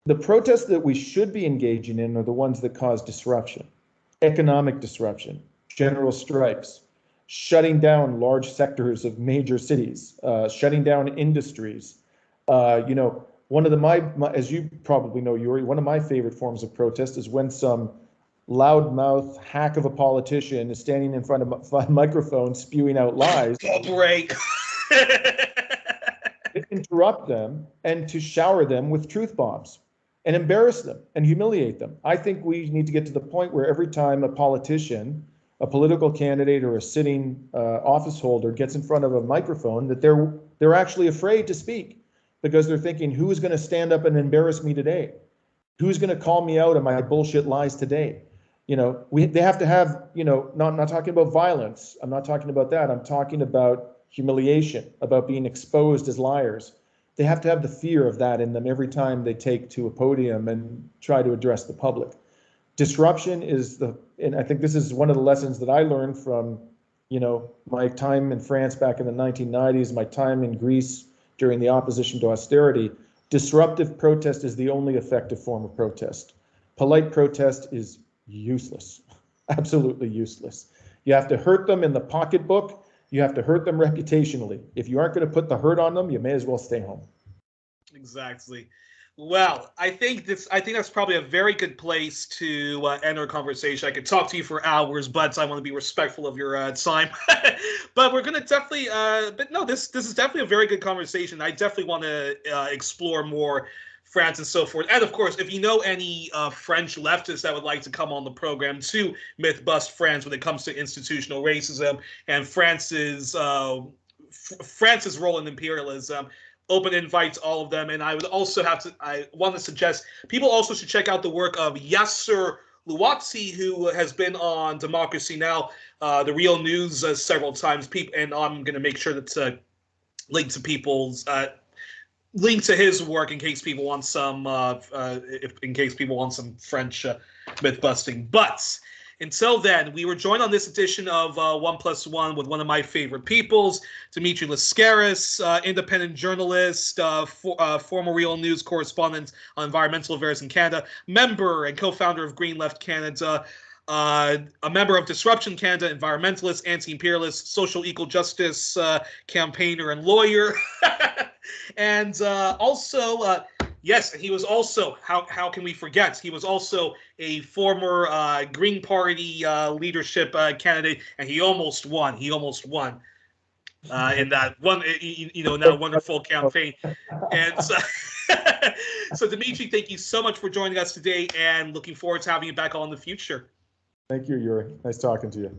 The protests that we should be engaging in are the ones that cause disruption, economic disruption, general strikes, shutting down large sectors of major cities, shutting down industries. One of as you probably know, Youri, one of my favorite forms of protest is when some loudmouth hack of a politician is standing in front of a microphone spewing out lies. Break. Interrupt them and to shower them with truth bombs. and embarrass them and humiliate them. I think we need to get to the point where every time a politician, a political candidate, or a sitting office holder gets in front of a microphone, that they're actually afraid to speak, because they're thinking, who is going to stand up and embarrass me today? Who's going to call me out on my bullshit lies today? They have to have, not talking about violence. I'm not talking about that. I'm talking about humiliation, about being exposed as liars. They have to have the fear of that in them every time they take to a podium and try to address the public. Disruption and I think this is one of the lessons that I learned from, my time in France back in the 1990s, my time in Greece during the opposition to austerity. Disruptive protest is the only effective form of protest. Polite protest is useless, absolutely useless. You have to hurt them in the pocketbook. You have to hurt them reputationally. If you aren't going to put the hurt on them, you may as well stay home. Exactly. Well, I think that's probably a very good place to end our conversation. I could talk to you for hours, but I want to be respectful of your time. But we're gonna definitely. But no, this is definitely a very good conversation. I definitely want to explore more France and so forth. And of course, if you know any French leftists that would like to come on the program to myth bust France when it comes to institutional racism and France's role in imperialism. Open invite to all of them. And I want to suggest people also should check out the work of Yasser Louatsi, who has been on Democracy Now!, The Real News several times. And I'm going to make sure that link to his work in case people want some French myth busting. But until then, we were joined on this edition of 1+1 with one of my favorite peoples, Dimitri Lascaris, independent journalist, former Real News correspondent on environmental affairs in Canada, member and co-founder of Green Left Canada, a member of Disruption Canada, environmentalist, anti-imperialist, social equal justice campaigner and lawyer. And also, yes, he was also, how can we forget? He was also a former Green Party leadership candidate, and he almost won. In that one, in that wonderful campaign. And so, Dimitri, thank you so much for joining us today, and looking forward to having you back on in the future. Thank you, Youri. Nice talking to you.